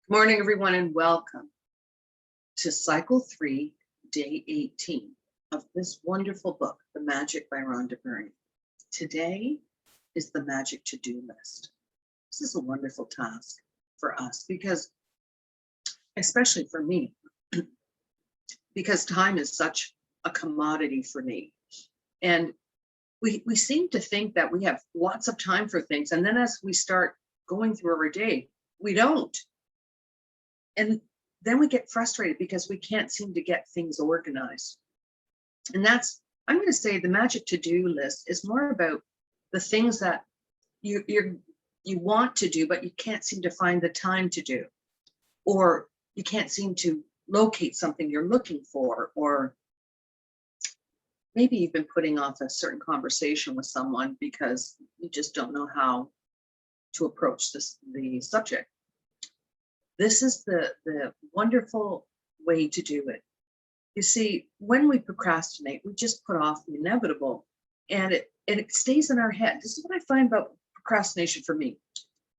Morning, everyone, and welcome to Cycle 3, Day 18 of this wonderful book, The Magic by Rhonda Byrne. Today is the Magic to-do list. This is a wonderful task for us because, especially for me, because time is such a commodity for me. And we seem to think that we have lots of time for things. And then as we start going through our day, we don't. And then we get frustrated because we can't seem to get things organized. And I'm going to say the magic to-do list is more about the things that you want to do, but you can't seem to find the time to do, or you can't seem to locate something you're looking for, or maybe you've been putting off a certain conversation with someone because you just don't know how to approach the subject. This is the wonderful way to do it. You see, when we procrastinate, we just put off the inevitable, and it stays in our head. This is what I find about procrastination for me.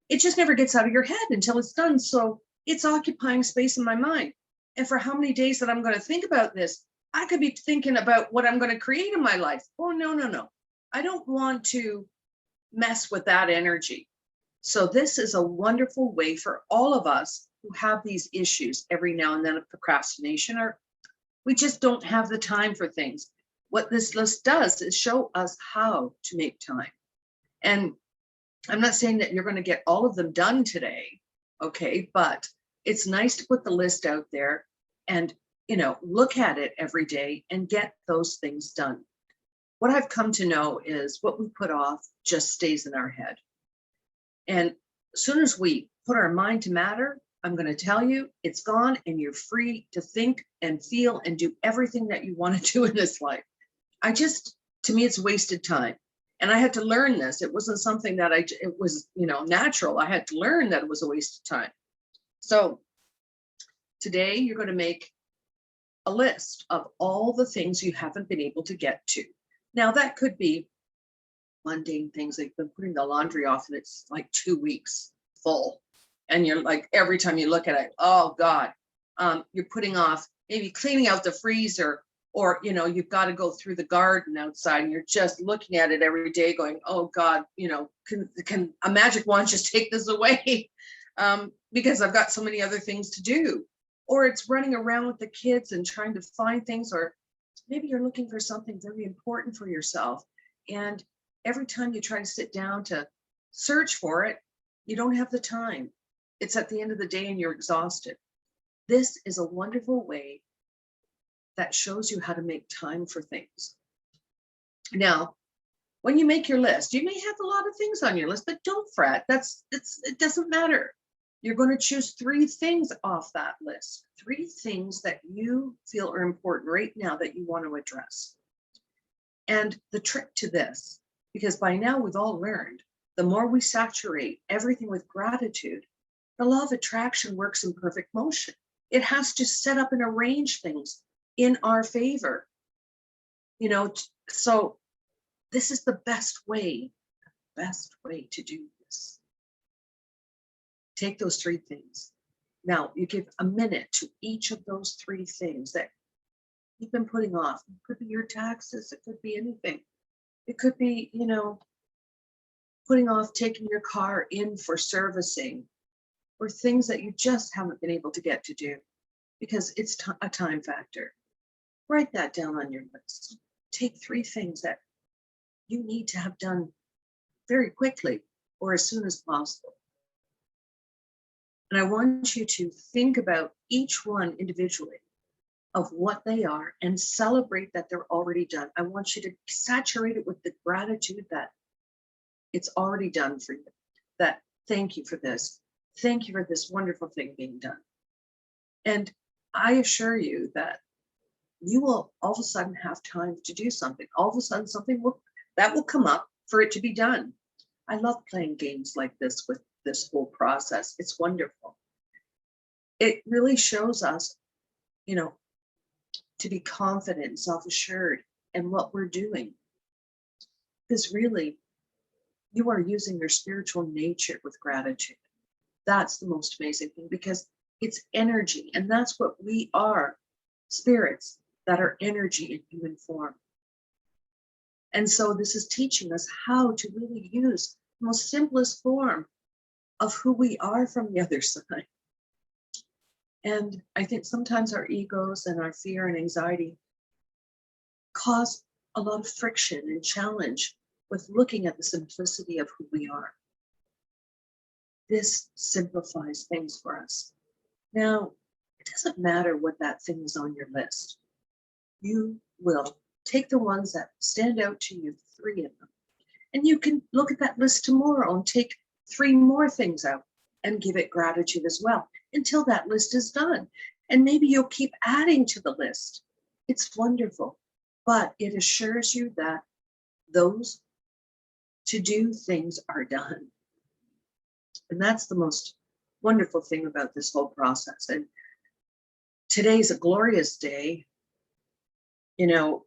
It just never gets out of your head until it's done. So it's occupying space in my mind. And for how many days that I'm going to think about this, I could be thinking about what I'm going to create in my life. Oh, no. I don't want to mess with that energy. So this is a wonderful way for all of us who have these issues every now and then of procrastination, or we just don't have the time for things. What this list does is show us how to make time. And I'm not saying that you're going to get all of them done today, okay? But it's nice to put the list out there and, look at it every day and get those things done. What I've come to know is what we put off just stays in our head. And as soon as we put our mind to matter, I'm going to tell you, it's gone and you're free to think and feel and do everything that you want to do in this life. To me, it's wasted time. And I had to learn this. It wasn't something that it was, natural. I had to learn that it was a waste of time. So today you're going to make a list of all the things you haven't been able to get to. Now that could be mundane things like putting the laundry off and it's like 2 weeks full. And you're like, every time you look at it, oh God, you're putting off maybe cleaning out the freezer, or, you've got to go through the garden outside and you're just looking at it every day going, oh God, can a magic wand just take this away? Because I've got so many other things to do. Or it's running around with the kids and trying to find things, or maybe you're looking for something very important for yourself. And every time you try to sit down to search for it, you don't have the time. It's at the end of the day and you're exhausted. This is a wonderful way that shows you how to make time for things. Now, when you make your list, you may have a lot of things on your list, but don't fret. It doesn't matter. You're going to choose 3 things off that list, 3 things that you feel are important right now that you want to address. And the trick to this, because by now we've all learned, the more we saturate everything with gratitude, the law of attraction works in perfect motion. It has to set up and arrange things in our favor. So this is the best way to do this. Take those 3 things. Now you give a minute to each of those 3 things that you've been putting off. It could be your taxes. It could be anything. It could be, putting off taking your car in for servicing, or things that you just haven't been able to get to do because it's a time factor. Write that down on your list. Take 3 things that you need to have done very quickly or as soon as possible. And I want you to think about each one individually of what they are and celebrate that they're already done. I want you to saturate it with the gratitude that it's already done for you. That thank you for this. Thank you for this wonderful thing being done. And I assure you that you will all of a sudden have time to do something. All of a sudden something will come up for it to be done. I love playing games like this with this whole process. It's wonderful. It really shows us, to be confident and self-assured in what we're doing. Because really, you are using your spiritual nature with gratitude. That's the most amazing thing, because It's energy. And that's what we are, spirits that are energy in human form. And so this is teaching us how to really use the most simplest form of who we are from the other side. And I think sometimes our egos and our fear and anxiety cause a lot of friction and challenge with looking at the simplicity of who we are. This simplifies things for us. Now, it doesn't matter what that thing is on your list. You will take the ones that stand out to you, 3 of them, and you can look at that list tomorrow and take 3 more things out and give it gratitude as well until that list is done. And maybe you'll keep adding to the list. It's wonderful, but it assures you that those to-do things are done. And that's the most wonderful thing about this whole process. And today's a glorious day. You know,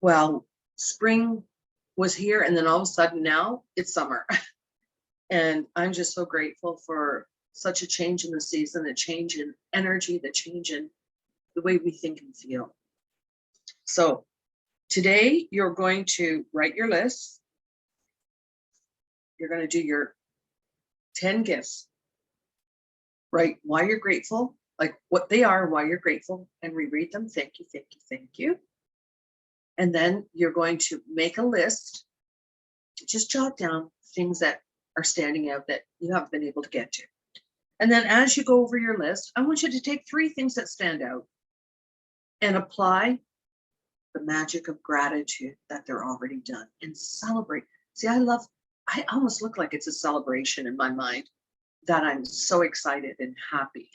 well, spring was here, and then all of a sudden now it's summer. And I'm just so grateful for such a change in the season, a change in energy, the change in the way we think and feel. So today you're going to write your list. You're going to do your 10 gifts. Write why you're grateful, like what they are, why you're grateful, and reread them. Thank you, thank you, thank you. And then you're going to make a list. Just jot down things that are standing out that you haven't been able to get to. And then as you go over your list, I want you to take 3 things that stand out and apply the magic of gratitude that they're already done and celebrate. See, I almost look like it's a celebration in my mind that I'm so excited and happy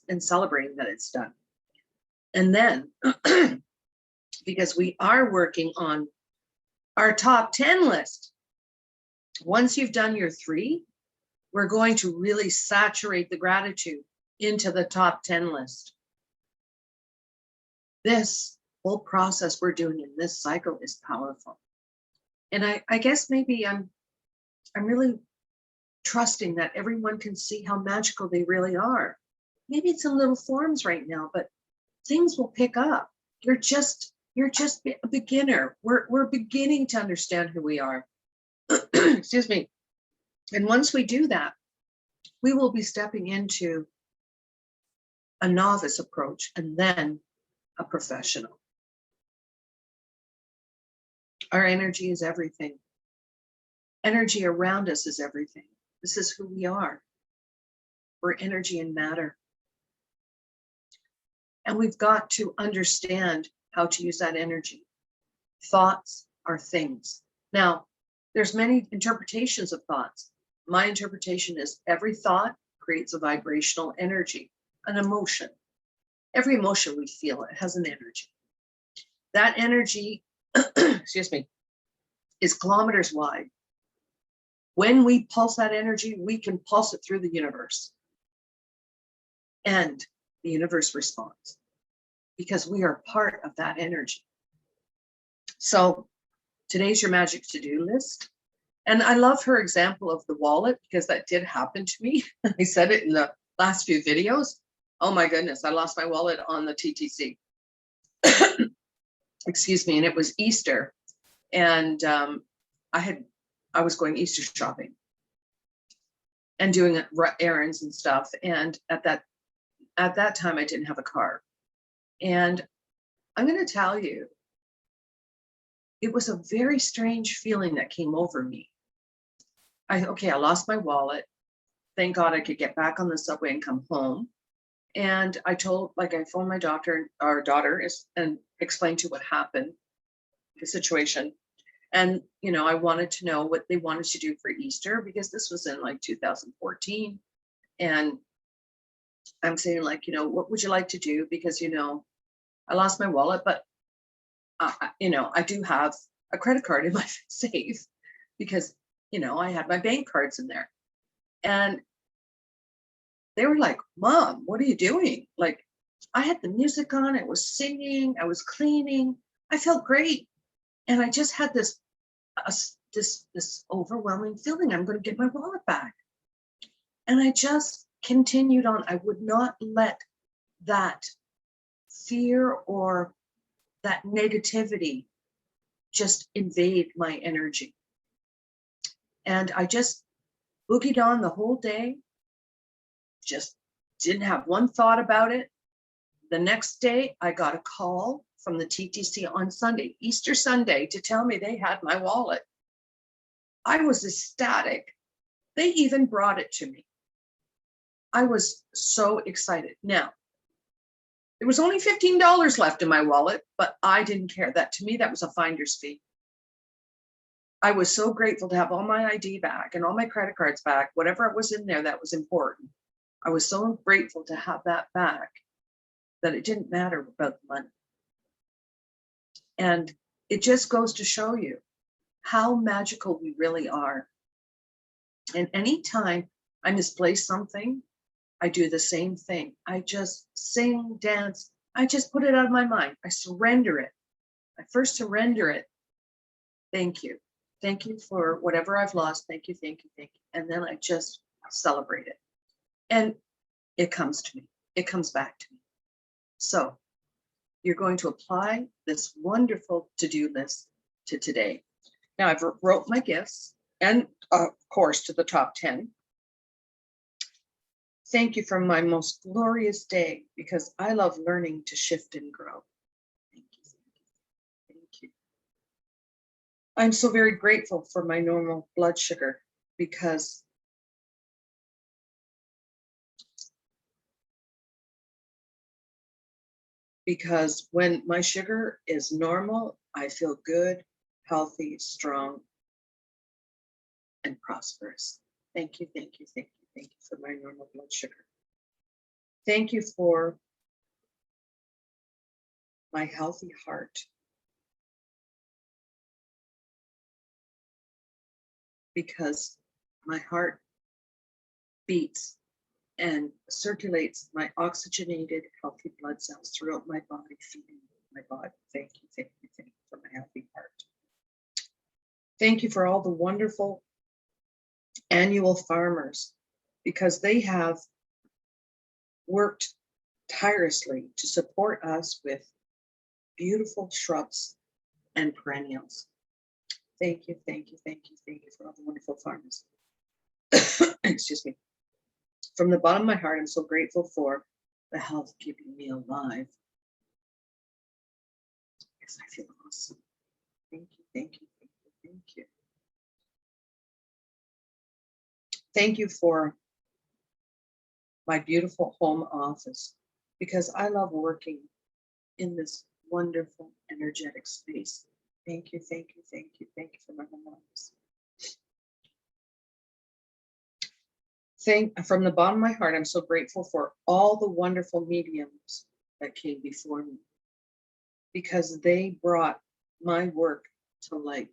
and celebrating that it's done. And then, because we are working on our top 10 list, once you've done your 3, we're going to really saturate the gratitude into the top 10 list. This whole process we're doing in this cycle is powerful. And I guess maybe I'm really trusting that everyone can see how magical they really are. Maybe it's in little forms right now, but things will pick up. You're just a beginner. We're beginning to understand who we are. Excuse me. And once we do that, we will be stepping into a novice approach and then a professional. Our energy is everything. Energy around us is everything. This is who we are. We're energy and matter. And we've got to understand how to use that energy. Thoughts are things. Now, there's many interpretations of thoughts. My interpretation is every thought creates a vibrational energy, an emotion. Every emotion we feel, it has an energy. That energy, excuse me, is kilometers wide. When we pulse that energy, we can pulse it through the universe. And the universe responds because we are part of that energy. So today's your magic to-do list. And I love her example of the wallet because that did happen to me. I said it in the last few videos. Oh my goodness, I lost my wallet on the TTC. Excuse me, and it was Easter. And I was going Easter shopping and doing errands and stuff. And at that time, I didn't have a car. And I'm going to tell you, it was a very strange feeling that came over me. I lost my wallet. Thank God I could get back on the subway and come home. And I phoned my daughter and explained to what happened, the situation. And, I wanted to know what they wanted to do for Easter because this was in 2014. And I'm saying what would you like to do? Because, I lost my wallet, but, I do have a credit card in my safe because, I had my bank cards in there. And they were like, Mom, what are you doing? I had the music on, I was singing, I was cleaning, I felt great. And I just had this overwhelming feeling I'm going to get my wallet back. And I just continued on. I would not let that fear or that negativity just invade my energy. And I just boogied on the whole day, just didn't have one thought about it. The next day, I got a call from the TTC on Sunday, Easter Sunday, to tell me they had my wallet. I was ecstatic. They even brought it to me. I was so excited. Now, there was only $15 left in my wallet, but I didn't care. That to me, that was a finder's fee. I was so grateful to have all my ID back and all my credit cards back, whatever was in there that was important. I was so grateful to have that back that it didn't matter about the money. And it just goes to show you how magical we really are. And anytime I misplace something, I do the same thing. I just sing, dance. I just put it out of my mind. I surrender it. I first surrender it. Thank you. Thank you for whatever I've lost. Thank you, thank you, thank you. And then I just celebrate it. And it comes to me. It comes back to me. So you're going to apply this wonderful to-do list to today. Now I've wrote my gifts and of course to the top 10. Thank you for my most glorious day because I love learning to shift and grow. Thank you. Thank you. I'm so very grateful for my normal blood sugar because when my sugar is normal, I feel good, healthy, strong, and prosperous. Thank you, thank you, thank you, thank you for my normal blood sugar. Thank you for my healthy heart. Because my heart beats and circulates my oxygenated, healthy blood cells throughout my body, feeding my body. Thank you, thank you, thank you for my healthy heart. Thank you for all the wonderful annual farmers, because they have worked tirelessly to support us with beautiful shrubs and perennials. Thank you, thank you, thank you, thank you for all the wonderful farmers. Excuse me. From the bottom of my heart, I'm so grateful for the health keeping me alive. Yes, I feel awesome. Thank you, thank you, thank you, thank you. Thank you for my beautiful home office, because I love working in this wonderful, energetic space. Thank you, thank you, thank you, thank you for my home office. From the bottom of my heart, I'm so grateful for all the wonderful mediums that came before me, because they brought my work to light.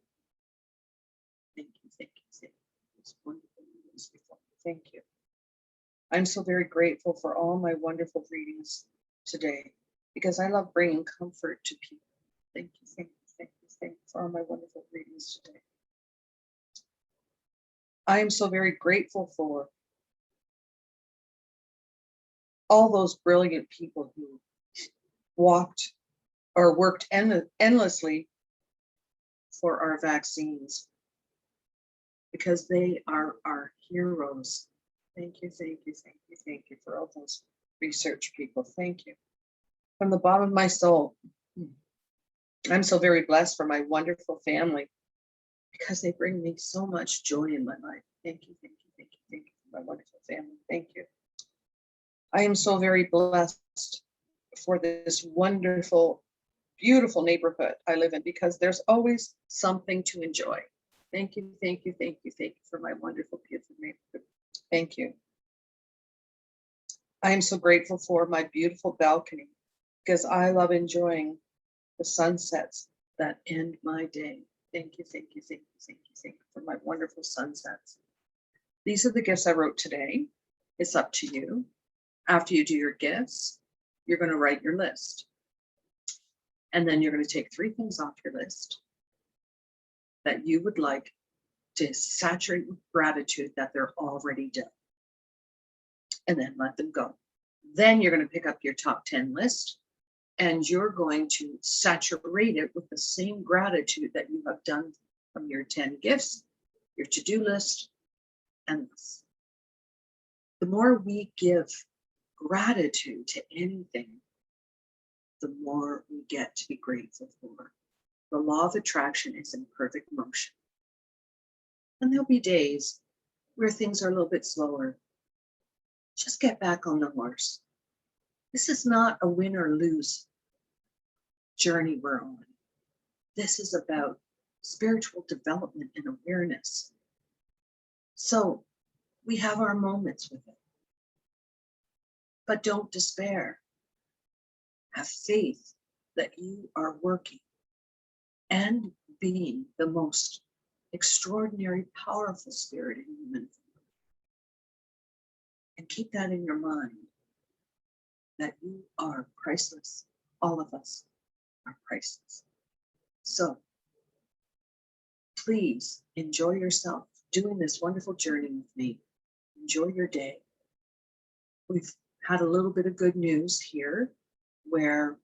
Thank you, thank you, thank you. It's wonderful mediums before me. Thank you. I'm so very grateful for all my wonderful readings today, because I love bringing comfort to people. Thank you, thank you, thank you, thank you for all my wonderful readings today. I am so very grateful for all those brilliant people who walked or worked endlessly for our vaccines, because they are our heroes. Thank you, thank you, thank you, thank you for all those research people. Thank you. From the bottom of my soul, I'm so very blessed for my wonderful family, because they bring me so much joy in my life. Thank you, thank you, thank you, thank you for my wonderful family. Thank you. I am so very blessed for this wonderful, beautiful neighborhood I live in, because there's always something to enjoy. Thank you, thank you, thank you, thank you for my wonderful, beautiful neighborhood. Thank you. I am so grateful for my beautiful balcony, because I love enjoying the sunsets that end my day. Thank you, thank you, thank you, thank you, thank you for my wonderful sunsets. These are the gifts I wrote today. It's up to you. After you do your gifts, you're going to write your list. And then you're going to take 3 things off your list that you would like to saturate with gratitude that they're already done. and then let them go. Then you're going to pick up your top 10 list and you're going to saturate it with the same gratitude that you have done from your 10 gifts, your to-do list, and this. The more we give gratitude to anything, the more we get to be grateful for. The law of attraction is in perfect motion. And there'll be days where things are a little bit slower. Just get back on the horse. This is not a win or lose journey we're on. This is about spiritual development and awareness. So we have our moments with it. But don't despair. Have faith that you are working and being the most extraordinary, powerful spirit in human form. And keep that in your mind, that you are priceless. All of us are priceless. So please enjoy yourself doing this wonderful journey with me. Enjoy your day. We've had a little bit of good news here where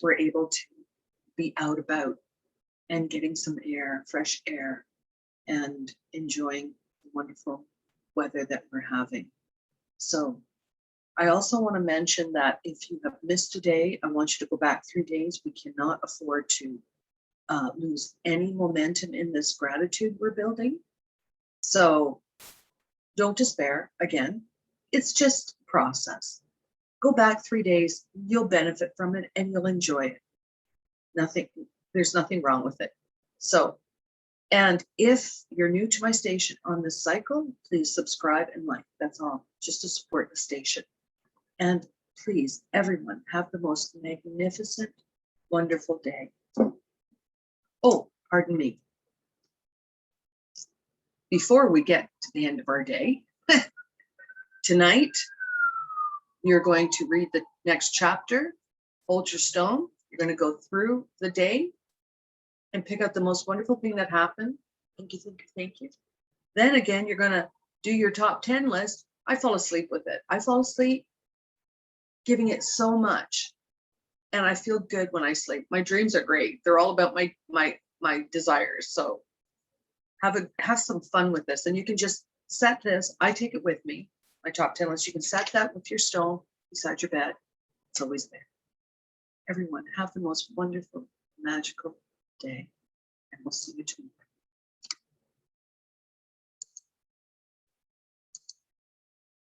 we're able to be out about and getting some air, fresh air, and enjoying the wonderful weather that we're having. So I also want to mention that if you have missed a day, I want you to go back 3 days. We cannot afford to lose any momentum in this gratitude we're building. So don't despair. Again, it's just a process. Go back 3 days, you'll benefit from it and you'll enjoy it. There's nothing wrong with it. So, and if you're new to my station on this cycle, please subscribe and like. That's all, just to support the station. And please, everyone, have the most magnificent, wonderful day. Oh, pardon me. Before we get to the end of our day, tonight, you're going to read the next chapter, hold your stone. You're going to go through the day and pick out the most wonderful thing that happened. Thank you, thank you, thank you. Then again, you're going to do your top 10 list. I fall asleep with it. I fall asleep giving it so much. And I feel good when I sleep. My dreams are great. They're all about my desires. So have some fun with this. And you can just set this. I take it with me. My top 10 list. You can set that with your stone beside your bed. It's always there. Everyone, have the most wonderful, magical day. And we'll see you tomorrow.